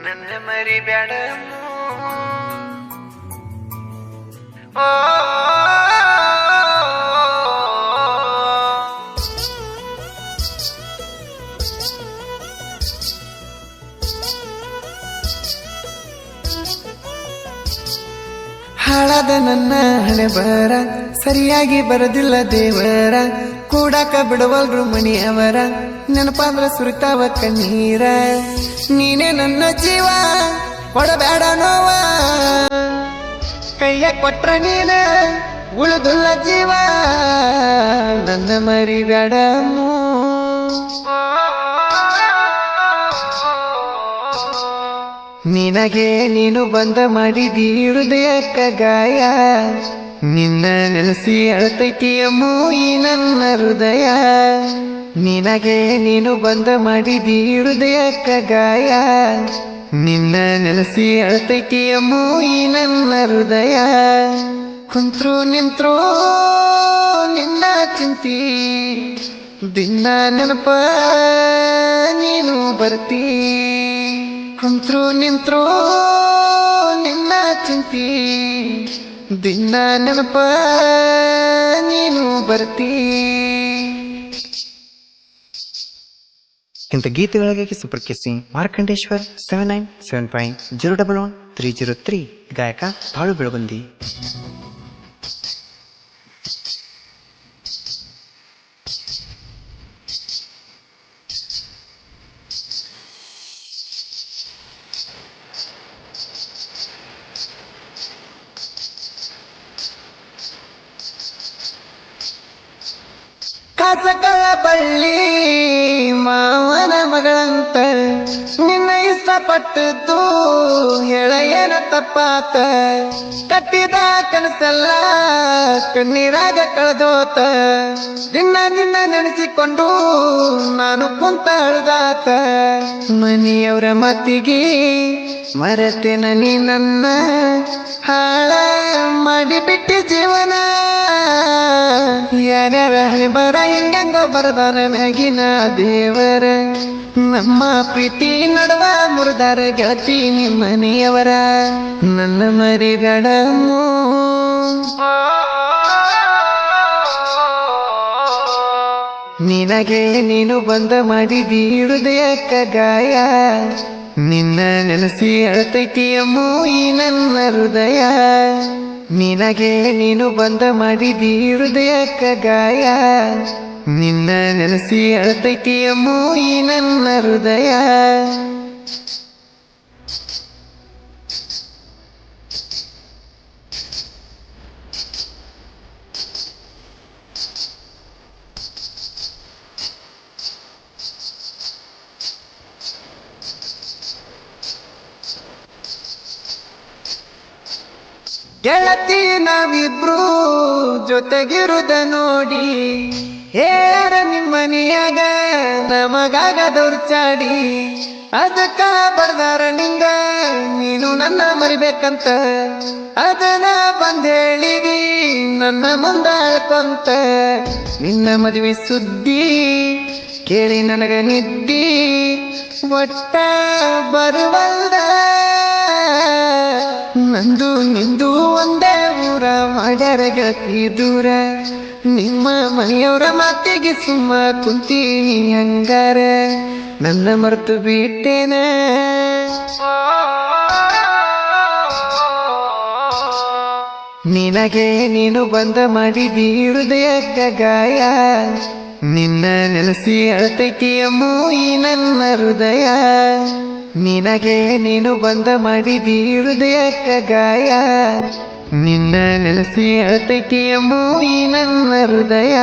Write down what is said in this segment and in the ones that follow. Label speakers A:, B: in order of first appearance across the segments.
A: ನನ್ನ ಮರಿಬ್ಯಾಡ ಓ ಹಾಳಾದ ನನ್ನ ಹಣೆ ಬರ ಸರಿಯಾಗಿ ಬರದಿಲ್ಲ ದೇವರ ಕೂಡಾಕ ಬಿಡವಲ್ರು ಮಣಿಯವರ ನೆನಪಾದ್ರ ಸುರಿತಾವ ಕಣ್ಣೀರ ನೀನೇ ನನ್ನ ಜೀವ ಕೊಡಬೇಡ ನೋವ ಕೈಯ ಕೊಟ್ರ ನೀನ ಉಳಿದುಲ್ಲ ಜೀವ ನನ್ನ ಮರಿಬ್ಯಾಡ ನಿನಗೆ ನೀನು ಬಂದ ಮಾಡಿದಿ ಹೃದಯಕ್ಕ ಗಾಯ ನಿನ್ನ ನೆನೆಸಿ ಅಳತೈತಿ ಅಮ್ಮು ಈ ನನ್ನ ಹೃದಯ ನಿನಗೆ ನೀನು ಬಂದ ಮಾಡಿದಿ ಹೃದಯಕ್ಕ ಗಾಯ ನಿನ್ನ ನೆನೆಸಿ ಅಳತೈತಿ ಅಮ್ಮು ಈ ನನ್ನ ಹೃದಯ ಕುಂತ್ರು ನಿಂತ್ರು ನಿನ್ನ ಚಿಂತಿ ದಿನ ನೆನಪ ನೀನು ಬರ್ತೀ ಕುಂತ್ರು ನಿಂತ್ರು ನಿನ್ನ ಚಿಂತಿ ದಿನ ನೆನಪ ನೀನು ಬರ್ತೀ.
B: ಇಂಥ ಗೀತೆಗಳಿಗಾಗಿ ಸೂಪರ್ ಕಿಸ್ಸಿಂಗ್ ಮಾರ್ಕಂಡೇಶ್ವರ್ 7975011303 ಗಾಯಕ ಬಾಳು ಬೆಳಗುಂದಿ.
A: ಕಾಸಕಳ ಬಳ್ಳಿ ಮಾವನ ಮಗಳಂತ ನಿನ್ನ ಇಷ್ಟಪಟ್ಟದ್ದು ಹೇಳ ಏನ ತಪ್ಪಾತ ಕಟ್ಟಿದ ಕನಸೆಲ್ಲ ಕಣ್ಣೀರಾಗ ಕಳೆದೋತ ನಿನ್ನ ನಿನ್ನ ನೆನೆಸಿಕೊಂಡು ನಾನು ಕುಂತ ಅಳ್ದಾತ ಮನೆಯವರ ಮತ್ತಿಗೆ ಮರೆತೇನ ನೀ ನನ್ನ ಹಾಳ ಮಾಡಿಬಿಟ್ಟಿ ಜೀವನ ಯಾರ್ಯಾರ ಬರ ಹಿಂಗಂಗೋ ಬರದಾರ ಮ್ಯಾಗಿನ ದೇವರ ನಮ್ಮ ಪ್ರೀತಿ ನಡುವ ಮುರಿದಾರ ಗೆಳತಿ ನಿಮ್ಮನೆಯವರ ನನ್ನ ಮರಿಬ್ಯಾಡ ನಿನಗೆ ನೀನು ಬಂದ ಮಾಡಿದಿ ಹೃದಯಕ್ಕ ಗಾಯ ನಿನ್ನ ನೆನೆಸಿ ಅಳತೈತಿ ಅಮ್ಮು ಈ ನನ್ನ ಹೃದಯ ನಿನಗೆ ನೀನು ಬಂದ ಮಾಡಿದಿ ಹೃದಯಕ್ಕ ಗಾಯ ನಿನ್ನ ನೆನೆಸಿ ಅಳತೈತಿ ಅಮ್ಮು ಈ ನನ್ನ ಹೃದಯ. ಗೆಳತಿ ನಾವಿಬ್ರು ಜೊತೆಗಿರುದ ನೋಡಿ ಹೇಳ ನಿಮ್ಮನಿಯಾಗ ನಮಗಾಗ ದೌರ್ಚಾಡಿ ಅದಕ್ಕ ಬರ್ದಾರ ನಿಂಗ ನೀನು ನನ್ನ ಮರಿಬೇಕಂತ ಅದನ್ನ ಬಂದ ಹೇಳಿದಿ ನನ್ನ ಮುಂದ ಹೇಳ್ಕೊಂತ ನಿನ್ನ ಮದುವೆ ಸುದ್ದಿ ಕೇಳಿ ನನಗ ನಿದ್ದಿ ಒಟ್ಟ ಬರುವಲ್ದ ನಂದು ನಿಂದು ಒಂದೇ ಊರ ಮಾಡ್ಯಾರ ಗೆಳತಿ ದೂರ ನಿಮ್ಮ ಮನೆಯವರ ಮಾತಿಗೆ ಸುಮ್ಮ ಕುಂತೀನಿ ಹಂಗಾರ ನನ್ನ ಮರೆತು ಬಿಟ್ಟೇನ ನಿನಗೆ ನೀನು ಬಂದ ಮಾಡಿದಿ ಹೃದಯಕ್ಕ ಗಾಯ ನಿನ್ನ ನೆನೆಸಿ ಅಳತೈತಿ ಅಮ್ಮು ಈ ನನ್ನ ಹೃದಯ ನಿನಗೆ ನೀನು ಬಂದ ಮಾಡಿದಿ ಹೃದಯಕ್ಕ ಗಾಯ ನಿನ್ನ ನೆನೆಸಿ ಅಳತೈತಿ ಅಮ್ಮು ಈ ನನ್ನ ಹೃದಯ.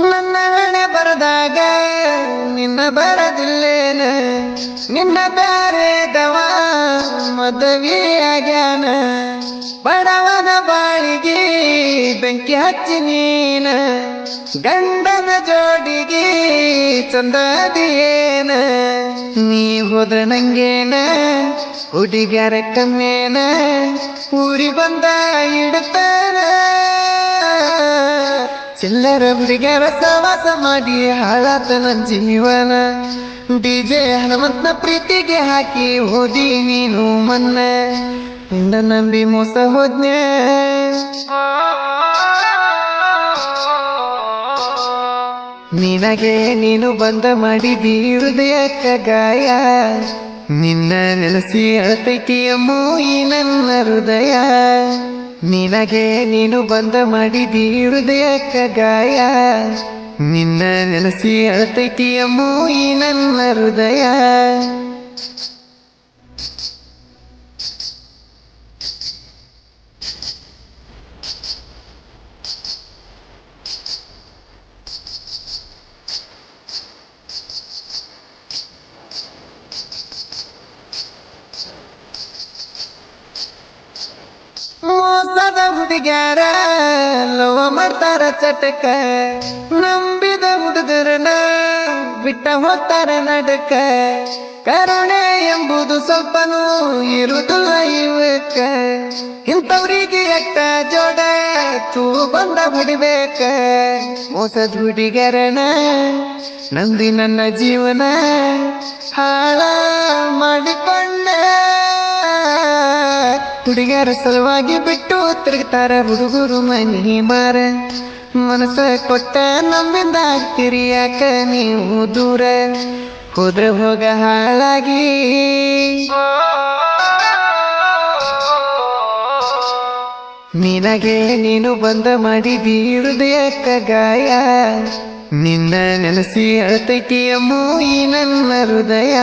A: ನನ್ನ ಕಾಲದಾಗ ನಿನ್ನ ಬರದಿಲ್ಲೇನ ನಿನ್ನ ಬ್ಯಾರೆದವ ಮದುವೆ ಆಗ್ಯಾನ ಬಡವನ ಬಾಳಿಗೆ ಬೆಂಕಿ ಹಚ್ಚಿ ನೀನ ಗಂಡನ ಜೋಡಿಗೆ ಚಂದದಿಯೇನ ನೀ ಹೋದ್ರ ನಂಗೇನ ಹುಡುಗ್ಯಾರ ಕಮ್ಮೇನ ಊರಿ ಬಂದ ಇಡ್ತಾನ ಚಿಲ್ಲರ ಹುಡುಗ್ಯಾರ ಸವಾಸ ಮಾಡಿ ಹಾಳಾತ ನನ್ನ ಜೀವನ ಡಿಜೆ ಹನುಮಂತನ ಪ್ರೀತಿಗೆ ಹಾಕಿ ಹೋದಿ ನೀನು ಮನ್ನ ನಿನ್ನ ನಂಬಿ ಮೋಸ ಹೋದ್ನೆ ನಿನಗೆ ನೀನು ಬಂದ ಮಾಡಿದಿ ಹೃದಯಕ್ಕ ಗಾಯ ನಿನ್ನ ನೆಲೆಸಿ ಅಳತೈತಿ ಅಮ್ಮು ಈ ನನ್ನ ಹೃದಯ ನಿನಗೆ ನೀನು ಬಂದ ಮಾಡಿದಿ ಹೃದಯಕ್ಕ ಗಾಯ ನಿನ್ನ ನೆಲೆಸಿ ಅಳತೈತಿ ಅಮ್ಮು ಈ ನನ್ನ ಹೃದಯ ಮೋಸದ ಹುಡುಗ್ಯಾರ ಲವ ಮಾಡ್ತಾರ ಚಟಕ ನಂಬಿದ ಹುಡುಗರನ ಬಿಟ್ಟ ಹೋಗ್ತಾರ ನಡಕ ಕರುಣೆ ಎಂಬುದು ಸ್ವಲ್ಪನೂ ಇರುವುದಿಲ್ಲ ಇವಕ್ಕ ಇಂಥವ್ರಿಗೆ ಎಕ್ಕ ಜೋಡ ತೂ ಬಂದ ಬಿಡ್ಬೇಕ ಮೋಸದ ಹುಡುಗ್ಯಾರನ ನಂಬಿ ನನ್ನ ಜೀವನ ಹಾಳ ಮಾಡಿಕೊಂಡೆ ಹುಡುಗಿಯರ ಸಲುವಾಗಿ ಬಿಟ್ಟು ತಿರುಗ್ತಾರ ಹುಡುಗರು ಮನಿ ಮಾರ ಮನಸ್ಸ ಕೊಟ್ಟ ನಮ್ಮಿಂದ ಆಗ್ತೀರಿ ಯಾಕ ನೀವು ದೂರ ಹೋದ್ರೆ ಹೋಗ ಹಾಳಾಗಿ ನಿನಗೆ ನೀನು ಬಂದ ಮಾಡಿದಿ ಹೃದಯಕ್ಕ ಗಾಯ ನಿನ್ನ ನೆನೆಸಿ ಅಳತೈತಿ ಅಮ್ಮು ಈ ನನ್ನ ಹೃದಯ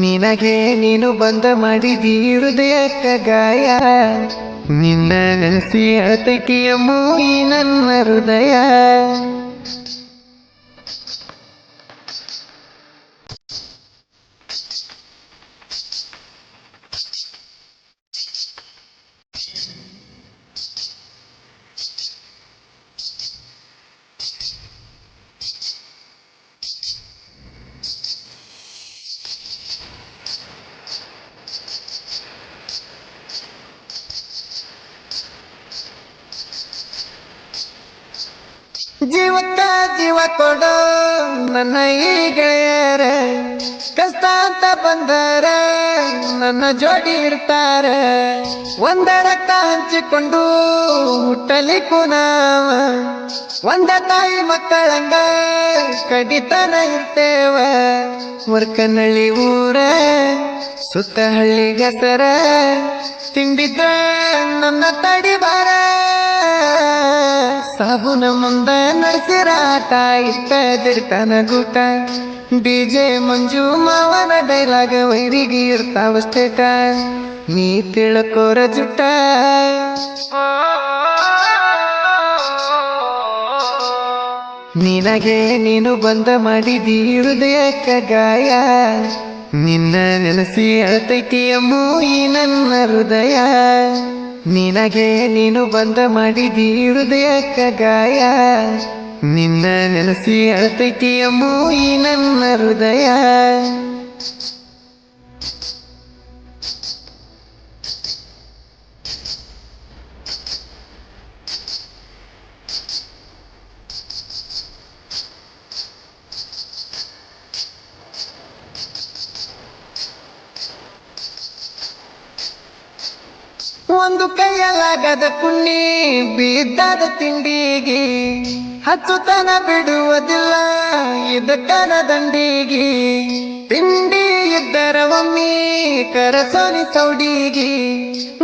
A: ನಿನಗೆ ನೀನು ಬಂದ ಮಾಡಿದಿ ಹೃದಯಕ್ಕ ಗಾಯ ನಿನ್ನ ನೆನೆಸಿ ಅಳತೈತಿ ಅಮ್ಮು ಈ ನನ್ನ ಹೃದಯ ಜೀವಕ್ಕ ಜೀವ ಕೊಡೋ ನನ್ನ ಈ ಗೆಳೆಯರ ಕಷ್ಟ ಅಂತ ಬಂದರ ನನ್ನ ಜೋಡಿ ಇರ್ತಾರ ಒಂದ ರಕ್ತ ಹಂಚಿಕೊಂಡು ಹುಟ್ಟಲಿಕ್ಕೂ ನಾವ ಒಂದ ತಾಯಿ ಮಕ್ಕಳಂಗ ಕಡಿತನ ಇರ್ತೇವ ವರ್ಕನಳ್ಳಿ ಊರ ಸುತ್ತ ಹಳ್ಳಿ ಹೆಸರ ತಿಂಡಿದ್ರ ನನ್ನ ತಡಿಬಾರ ಸಾಬುನ ಮುಂದ ನಡೆಸಿರಾಟ ಇಟ್ಟದಿರ್ತಾನ ಗೂಟ ಡಿಜೆ ಮಂಜು ಮಾವನ ಡೈಲಾಗ ವೈರಿಗೆ ಇರ್ತಾವಷ್ಟೇಟ ನೀ ತಿಳ್ಕೋರ ಜುಟ್ಟ ನಿನಗೆ ನೀನು ಬಂದ ಮಾಡಿದಿ ಹೃದಯಕ್ಕ ಗಾಯ ನಿನ್ನ ನೆಲೆಸಿ ಅಳತೈತಿ ಅಮ್ಮು ಈ ನನ್ನ ಹೃದಯ ನಿನಗೆ ನೀನು ಬಂದ ಮಾಡಿದಿ ಹೃದಯಕ್ಕ ಗಾಯ ನಿನ್ನ ನೆಲೆಸಿ ಅಳತೈತಿ ಅಮ್ಮು ಈ ನನ್ನ ಹೃದಯ ಒಂದು ಕೈಯಲ್ಲಾಗದ ಪುಣ್ಣಿ ಬಿದ್ದದ ತಿಂಡಿಗೆ ಹಚ್ಚುತನ ಬಿಡುವುದಿಲ್ಲ ಇದಕ್ಕನ ದಂಡಿಗೆ ತಿಂಡಿ ಇದ್ದರ ಒಮ್ಮಿ ಕರಸೋನಿ ಸೌಡಿಗೆ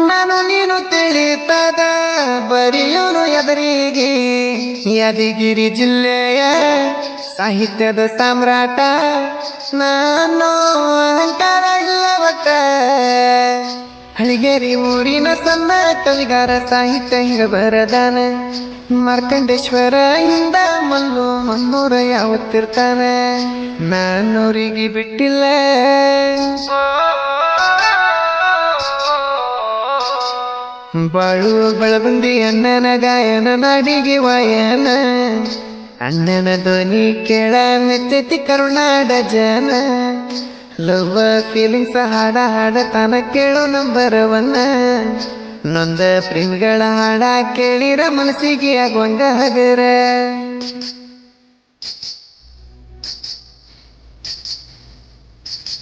A: ನಾನು ನೀನು ತಿಳಿತದ ಬರಿಯೋನು ಎದರಿಗೆ ಯಾದಗಿರಿ ಜಿಲ್ಲೆಯ ಸಾಹಿತ್ಯದ ಸಾಮ್ರಾಟ ನಾನು ಅಹಂಕಾರ ಇಲ್ಲ ಒಟ್ಟ ಸಿರಿಗೆರಿ ಊರಿನ ಸಣ್ಣ ಕವಿಗಾರ ಸಾಹಿತ್ಯ ಹಿಂಗ ಬರದಾನ ಮಾರ್ಕಂಡೇಶ್ವರ ಇಂದ ಮಲ್ಲು ಮನ್ನೂರ ಯಾವತ್ತಿರ್ತಾನ ನಾನೂರಿಗೆ ಬಿಟ್ಟಿಲ್ಲ ಬಾಳು ಬಳಬಂದಿ ಅಣ್ಣನ ಗಾಯನ ನಾಡಿಗೆ ವಾಯನ ಅಣ್ಣನ ಧ್ವನಿ ಕೇಳ ಮೆಚ್ಚತಿ ಕರುನಾಡ ಜನ ಲವ್ ಫೀಲಿಂಗ್ಸ್ ಹಾಡ ಹಾಡತಾನ ಕೇಳು ನಂಬರ್ ಒನ್ ನೊಂದ ಪ್ರೇಮಿಗಳ ಹಾಡ ಕೇಳಿರ ಮನಸ್ಸಿಗೆ ಆಗುವಂಗ ಹಗರ